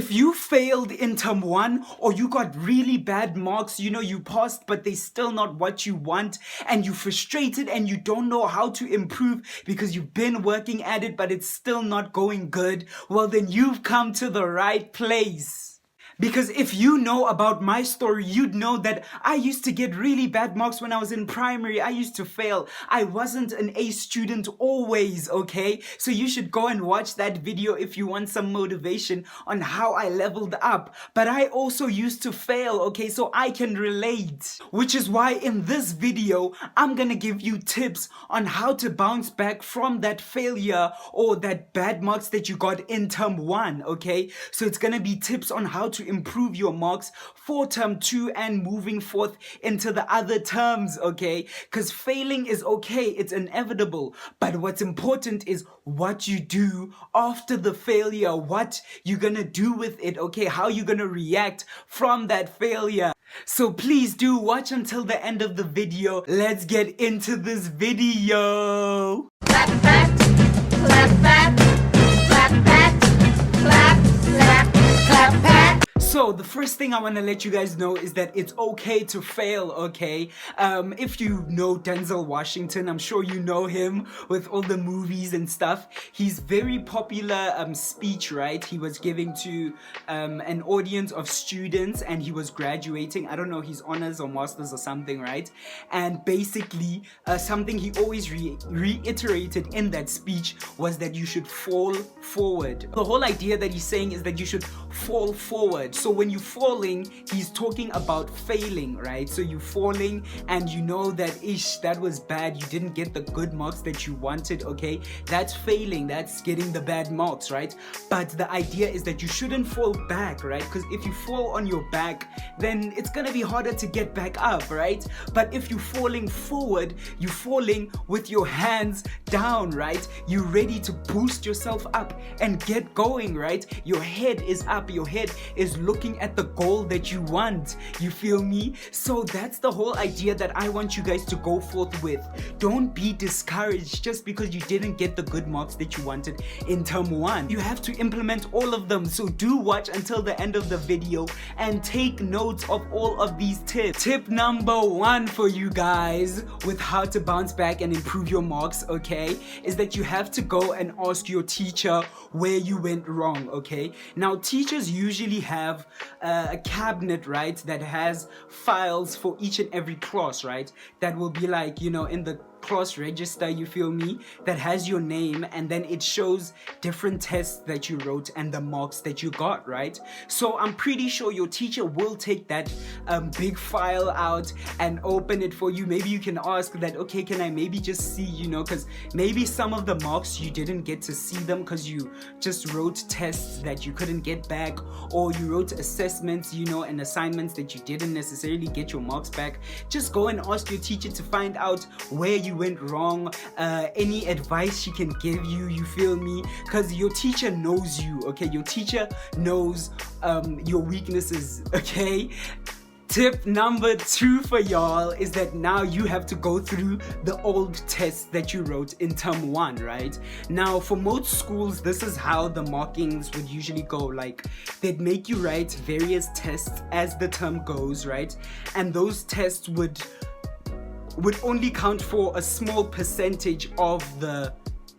If you failed in term 1 or you got really bad marks, you passed but they still not what you want, and you're frustrated and you don't know how to improve because you've been working at it but it's still not going good, well then you've come to the right place. Because if you know about my story, you'd know that I used to get really bad marks when I was in primary. I used to fail. I wasn't an A student always, okay? So you should go and watch that video if you want some motivation on how I leveled up. But I also used to fail, okay? So I can relate. Which is why in this video, I'm gonna give you tips on how to bounce back from that failure or that bad marks that you got in term 1, okay? So it's gonna be tips on how to improve your marks for term 2 and moving forth into the other terms, okay? Because failing is okay, it's inevitable, but what's important is what you do after the failure, what you're gonna do with it, okay? How you're gonna react from that failure. So please do watch until the end of the video. Let's get into this video. Clap back, clap back, clap back, clap, clap, clap back. So the first thing I want to let you guys know is that it's okay to fail, okay? If you know Denzel Washington, I'm sure you know him with all the movies and stuff. He's very popular speech, right? He was giving to an audience of students and he was graduating. I don't know, his honors or masters or something, right? And basically something he always reiterated in that speech was that you should fall forward. The whole idea that he's saying is that you should fall forward. So when you're falling, he's talking about failing, right? So you're falling and you know that that was bad, you didn't get the good marks that you wanted, okay? That's failing, that's getting the bad marks, right? But the idea is that you shouldn't fall back, right? Because if you fall on your back, then it's gonna be harder to get back up, right? But if you're falling forward, you're falling with your hands down, right? You're ready to boost yourself up and get going, right? Your head is up, your head is looking at the goal that you want, you feel me? So that's the whole idea that I want you guys to go forth with. Don't be discouraged just because you didn't get the good marks that you wanted in term 1. You have to implement all of them, so do watch until the end of the video and take notes of all of these tips. Tip number 1 for you guys with how to bounce back and improve your marks, okay, is that you have to go and ask your teacher where you went wrong, okay? Now teachers usually have a cabinet, right, that has files for each and every class, right, that will be like, in the class register, you feel me, that has your name, and then it shows different tests that you wrote and the marks that you got, right? So I'm pretty sure your teacher will take that big file out and open it for you. Maybe you can ask that, okay, can I maybe just see, because maybe some of the marks you didn't get to see them because you just wrote tests that you couldn't get back, or you wrote assessments, and assignments that you didn't necessarily get your marks back. Just go and ask your teacher to find out where you went wrong, any advice she can give you, you feel me? Because your teacher knows you, okay? Your teacher knows your weaknesses, okay? Tip number 2 for y'all is that now you have to go through the old tests that you wrote in term 1, right? Now for most schools, this is how the markings would usually go. Like, they'd make you write various tests as the term goes, right? And those tests would only count for a small percentage of the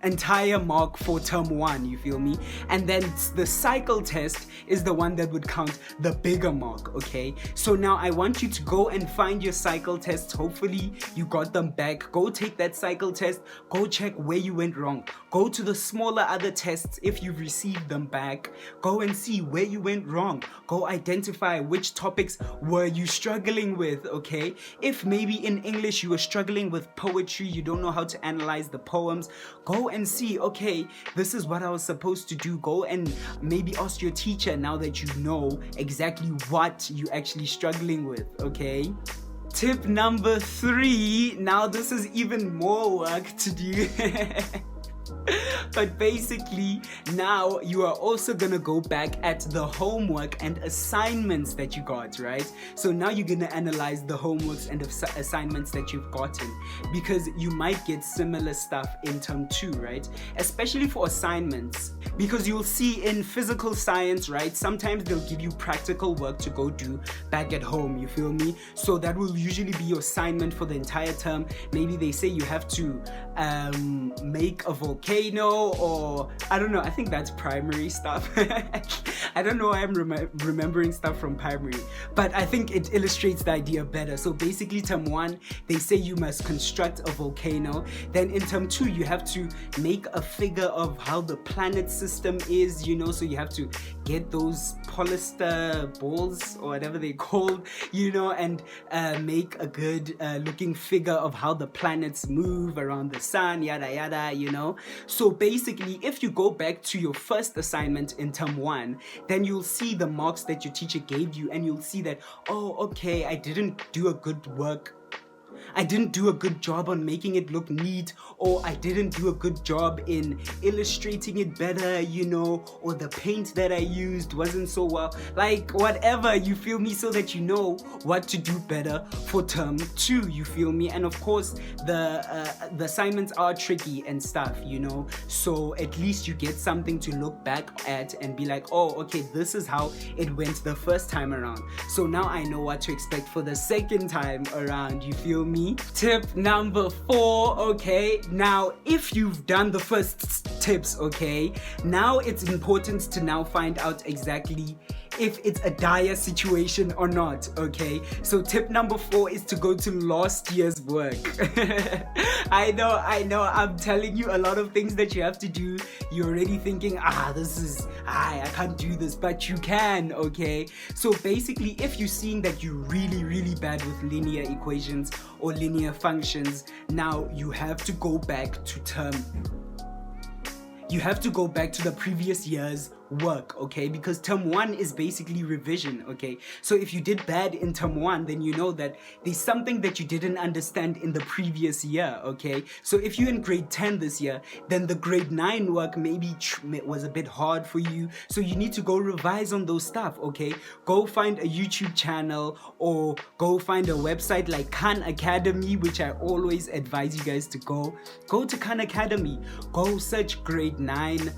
entire mark for term 1, you feel me? And then the cycle test is the one that would count the bigger mark, okay? So now I want you to go and find your cycle tests. Hopefully you got them back. Go take that cycle test, go check where you went wrong, go to the smaller other tests if you've received them back, go and see where you went wrong, go identify which topics were you struggling with, okay? If maybe in English you were struggling with poetry, you don't know how to analyze the poems, go and see, okay, this is what I was supposed to do. Go and maybe ask your teacher now that you know exactly what you're actually struggling with, okay? Tip number 3, now this is even more work to do. But basically, now you are also gonna go back at the homework and assignments that you got, right? So now you're gonna analyze the homeworks and assignments that you've gotten, because you might get similar stuff in term 2, right? Especially for assignments, because you'll see in physical science, right? Sometimes they'll give you practical work to go do back at home, you feel me? So that will usually be your assignment for the entire term. Maybe they say you have to make a volcano, or I don't know, I think that's primary stuff. I don't know why I'm remembering stuff from primary, but I think it illustrates the idea better. So basically term 1, they say you must construct a volcano. Then in term 2, you have to make a figure of how the planet system is, you know, so you have to get those polyester balls or whatever they're called, you know, and make a good looking figure of how the planets move around the sun, yada yada, you know. So basically, if you go back to your first assignment in term 1, then you'll see the marks that your teacher gave you, and you'll see that, oh, okay, I didn't do a good job on making it look neat, or I didn't do a good job in illustrating it better, you know, or the paint that I used wasn't so well, like whatever, you feel me, so that you know what to do better for term 2, you feel me. And of course the assignments are tricky and stuff, you know, so at least you get something to look back at and be like, oh, okay, this is how it went the first time around, so now I know what to expect for the second time around, you feel me. Tip number 4, okay, now if you've done the first tips, okay, now it's important to now find out exactly if it's a dire situation or not, okay? So tip number 4 is to go to last year's work. I know, I'm telling you a lot of things that you have to do. You're already thinking, I can't do this, but you can, okay? So basically, if you're seeing that you're really bad with linear equations or linear functions, now you have to go back to the previous year's work, okay, because term 1 is basically revision, okay? So if you did bad in term 1, then you know that there's something that you didn't understand in the previous year, okay? So if you're in grade 10 this year, then the grade 9 work maybe was a bit hard for you, so you need to go revise on those stuff, okay? Go find a YouTube channel, or go find a website like Khan Academy, which I always advise you guys to go to Khan Academy, go search grade 9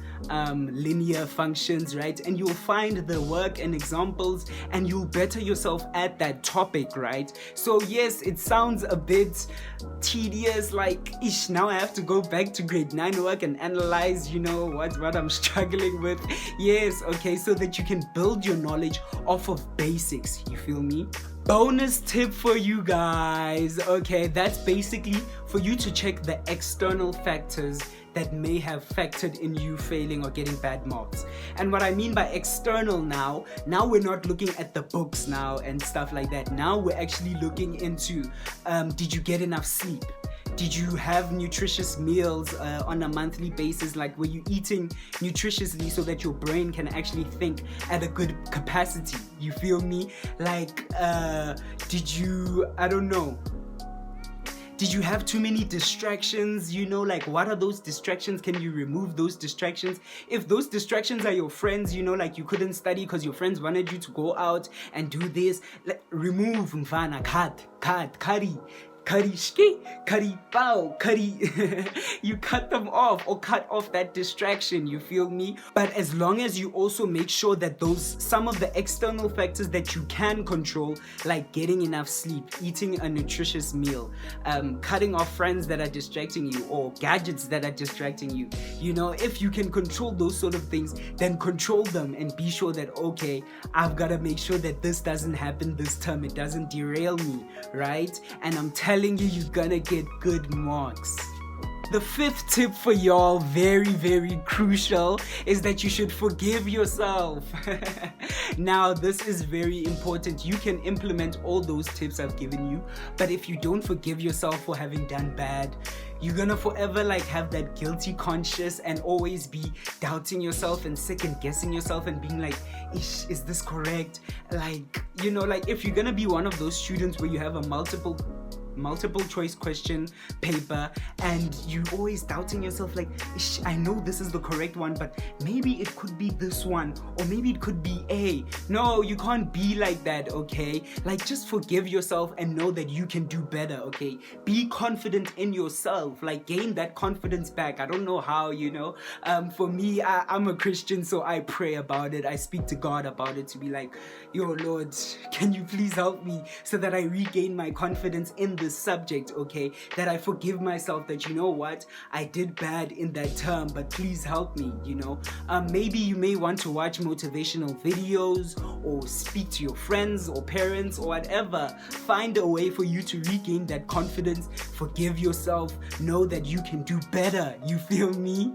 linear functions, right? And you'll find the work and examples, and you'll better yourself at that topic, right? So yes, it sounds a bit tedious, like now I have to go back to grade 9 work and analyze, you know, what I'm struggling with. Yes, okay, so that you can build your knowledge off of basics, you feel me? Bonus tip for you guys, okay, that's basically for you to check the external factors that may have factored in you failing or getting bad marks. And what I mean by external now we're not looking at the books now and stuff like that. Now we're actually looking into, did you get enough sleep? Did you have nutritious meals on a monthly basis? Like, were you eating nutritiously so that your brain can actually think at a good capacity? You feel me? Like, did you have too many distractions? You know, like, what are those distractions? Can you remove those distractions? If those distractions are your friends, you know, like you couldn't study because your friends wanted you to go out and do this, like, remove mfana, curry, pow, curry. You cut them off, or cut off that distraction, you feel me? But as long as you also make sure that some of the external factors that you can control, like getting enough sleep, eating a nutritious meal, cutting off friends that are distracting you, or gadgets that are distracting you, you know, if you can control those sort of things, then control them and be sure that, okay, I've got to make sure that this doesn't happen this term, it doesn't derail me, right? And I'm telling you, you're gonna get good marks. The 5th tip for y'all, very crucial, is that you should forgive yourself. Now, this is very important. You can implement all those tips I've given you, but if you don't forgive yourself for having done bad, you're gonna forever like have that guilty conscience and always be doubting yourself and second guessing yourself and being like, is this correct? Like, you know, like if you're gonna be one of those students where you have a multiple multiple choice question paper and you always doubting yourself like, I know this is the correct one, but maybe it could be this one, or maybe it could be A. No, you can't be like that, okay? Like, just forgive yourself and know that you can do better, okay? Be confident in yourself, like gain that confidence back. I don't know how, you know. For me, I'm a Christian, so I pray about it. I speak to God about it to be like, yo Lord, can you please help me so that I regain my confidence in this subject, okay? That I forgive myself that, you know what, I did bad in that term, but please help me, you know. Maybe you may want to watch motivational videos or speak to your friends or parents or whatever. Find a way for you to regain that confidence. Forgive yourself. Know that you can do better. You feel me?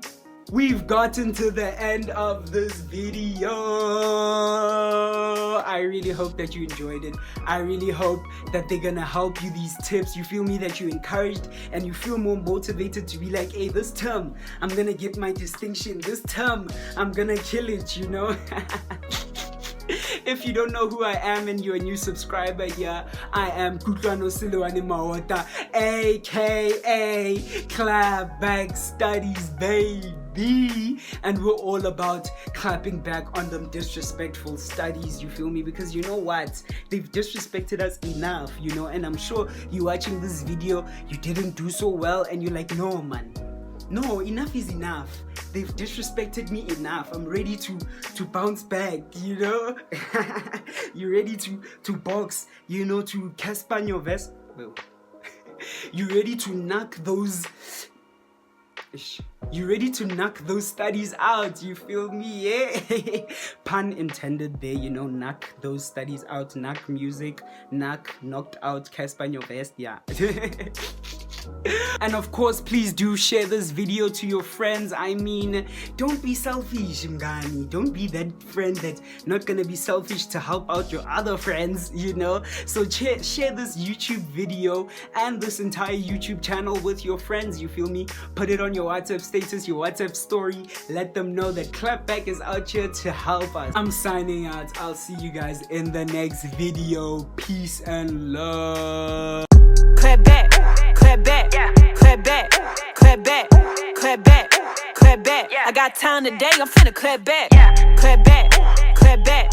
We've gotten to the end of this video. I really hope that you enjoyed it. I really hope that they're gonna help you, these tips. You feel me, that you're encouraged and you feel more motivated to be like, hey, this term I'm gonna get my distinction. This term I'm gonna kill it, you know. If you don't know who I am and you're a new subscriber here, I am Kutlwano Silwane Mawota, aka Clapback Studies, baby. And we're all about clapping back on them disrespectful studies, you feel me? Because you know what? They've disrespected us enough, you know? And I'm sure you're watching this video, you didn't do so well, and you're like, no, man. No, enough is enough. They've disrespected me enough. I'm ready to bounce back, you know? You ready to box, you know, to Casper your vest? Well, you ready to knock those... You ready to knock those studies out, you feel me? Yeah. Pun intended there, you know, knock those studies out, knock music, knocked out Casper your vest, yeah. And of course, please do share this video to your friends. I mean, don't be selfish, Mgani. Don't be that friend that's not gonna be selfish to help out your other friends, you know? So share this YouTube video and this entire YouTube channel with your friends, you feel me? Put it on your WhatsApp status, your WhatsApp story. Let them know that Clapback is out here to help us. I'm signing out. I'll see you guys in the next video. Peace and love. Clapback, clapback, clapback, clapback, clapback, clapback. I got time today, I'm finna clap back. Clap back, clap back.